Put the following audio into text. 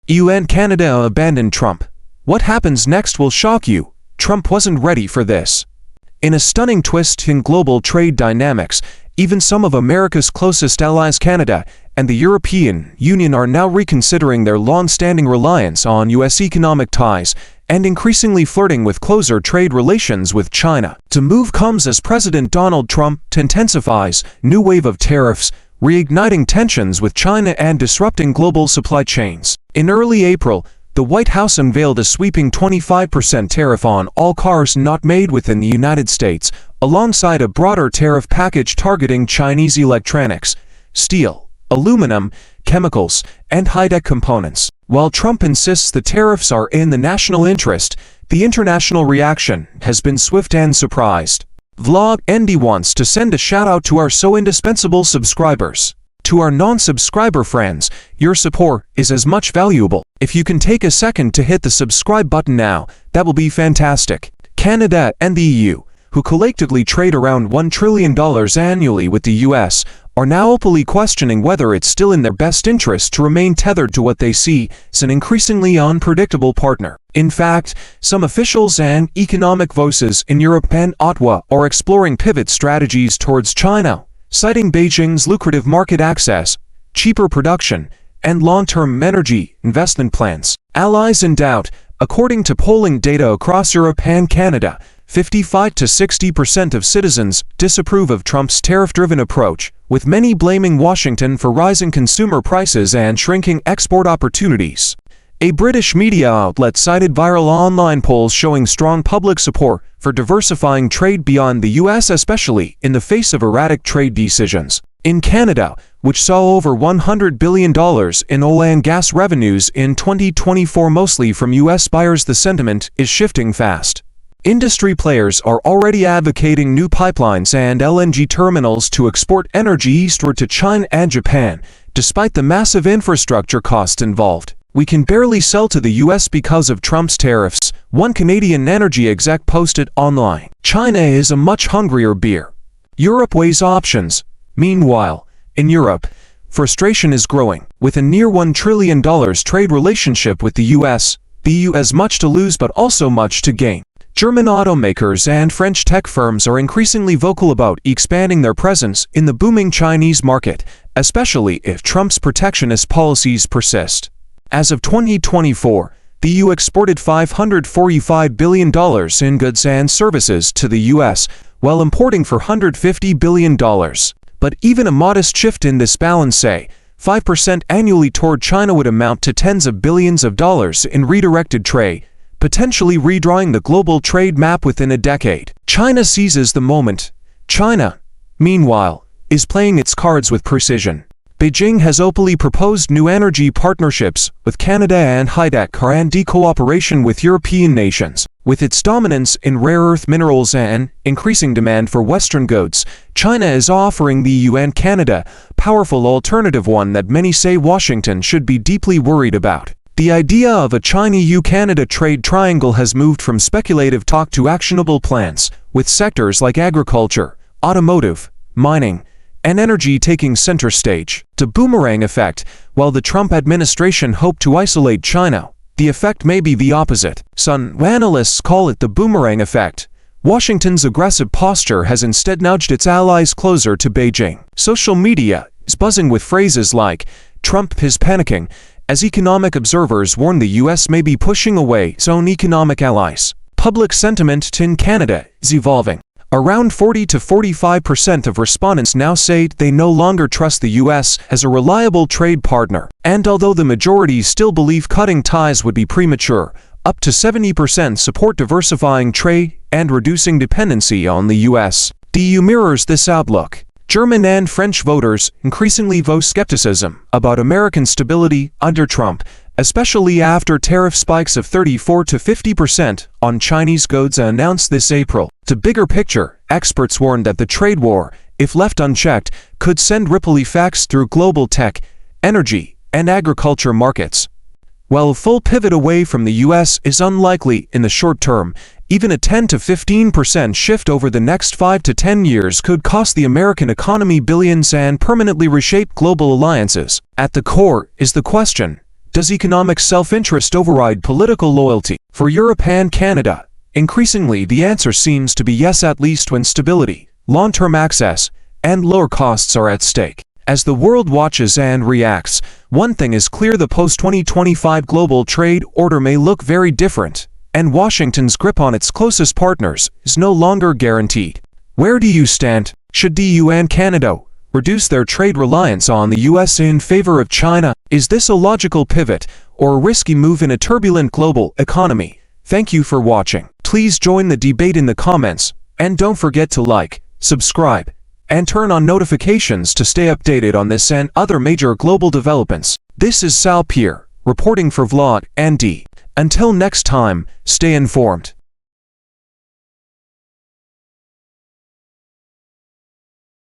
EU and Canada abandoned Trump. What happens next will shock you. Trump wasn't ready for this. In a stunning twist in global trade dynamics, even some of America's closest allies, Canada and the European Union, are now reconsidering their long-standing reliance on U.S. economic ties and increasingly flirting with closer trade relations with China. The move comes as President Donald Trump intensifies new wave of tariffs, reigniting tensions with China and disrupting global supply chains. In early April, the White House unveiled a sweeping 25% tariff on all cars not made within the United States, alongside a broader tariff package targeting Chinese electronics, steel, aluminum, chemicals, and high-tech components. While Trump insists the tariffs are in the national interest, the international reaction has been swift and surprised. Vlog Andy wants to send a shout-out to our so indispensable subscribers. To our non-subscriber friends, your support is as much valuable. If you can take a second to hit the subscribe button now, that will be fantastic. Canada and the EU, who collectively trade around $1 trillion annually with the US, are now openly questioning whether it's still in their best interest to remain tethered to what they see as an increasingly unpredictable partner. In fact, some officials and economic voices in Europe and Ottawa are exploring pivot strategies towards China, citing Beijing's lucrative market access, cheaper production, and long-term energy investment plans. Allies in doubt. According to polling data across Europe and Canada, 55 to 60% of citizens disapprove of Trump's tariff-driven approach, with many blaming Washington for rising consumer prices and shrinking export opportunities. A British media outlet cited viral online polls showing strong public support for diversifying trade beyond the US, especially in the face of erratic trade decisions. In Canada, which saw over $100 billion in oil and gas revenues in 2024 mostly from US buyers, the sentiment is shifting fast. Industry players are already advocating new pipelines and LNG terminals to export energy eastward to China and Japan, despite the massive infrastructure costs involved. "We can barely sell to the US because of Trump's tariffs," one Canadian energy exec posted online. China is a much hungrier bear. Europe weighs options. Meanwhile, in Europe, frustration is growing. With a near $1 trillion trade relationship with the US, the EU has much to lose but also much to gain. German automakers and French tech firms are increasingly vocal about expanding their presence in the booming Chinese market, especially if Trump's protectionist policies persist. As of 2024, the EU exported $545 billion in goods and services to the US, while importing $450 billion. But even a modest shift in this balance, say 5% annually toward China, would amount to tens of billions of dollars in redirected trade, potentially redrawing the global trade map within a decade. China seizes the moment. China, meanwhile, is playing its cards with precision. Beijing has openly proposed new energy partnerships with Canada and high-tech R&D cooperation with European nations. With its dominance in rare earth minerals and increasing demand for Western goods, China is offering the EU and Canada a powerful alternative, one that many say Washington should be deeply worried about. The idea of a China-EU-Canada trade triangle has moved from speculative talk to actionable plans, with sectors like agriculture, automotive, mining, and energy taking center stage. The boomerang effect. While the Trump administration hoped to isolate China, the effect may be the opposite. Some analysts call it the boomerang effect. Washington's aggressive posture has instead nudged its allies closer to Beijing. Social media is buzzing with phrases like, "Trump is panicking," as economic observers warn the US may be pushing away its own economic allies. Public sentiment in Canada is evolving. Around 40 to 45% of respondents now say they no longer trust the US as a reliable trade partner. And although the majority still believe cutting ties would be premature, up to 70% support diversifying trade and reducing dependency on the US. The EU mirrors this outlook. German and French voters increasingly voice skepticism about American stability under Trump, especially after tariff spikes of 34 to 50% on Chinese goods announced this April. The bigger picture, experts warn that the trade war, if left unchecked, could send ripple effects through global tech, energy, and agriculture markets. While a full pivot away from the US is unlikely in the short term, even a 10 to 15% shift over the next 5 to 10 years could cost the American economy billions and permanently reshape global alliances. At the core is the question, Does economic self-interest override political loyalty? For Europe and Canada, increasingly the answer seems to be yes, at least when stability, long-term access, and lower costs are at stake. As the world watches and reacts, one thing is clear: the post-2025 global trade order may look very different, and Washington's grip on its closest partners is no longer guaranteed. Where do you stand? Should the EU and Canada reduce their trade reliance on the US in favor of China? Is this a logical pivot or a risky move in a turbulent global economy? Thank you for watching. Please join the debate in the comments, and don't forget to like, subscribe, and turn on notifications to stay updated on this and other major global developments. This is Sal Pierre, reporting for Vlog and D. Until next time, stay informed.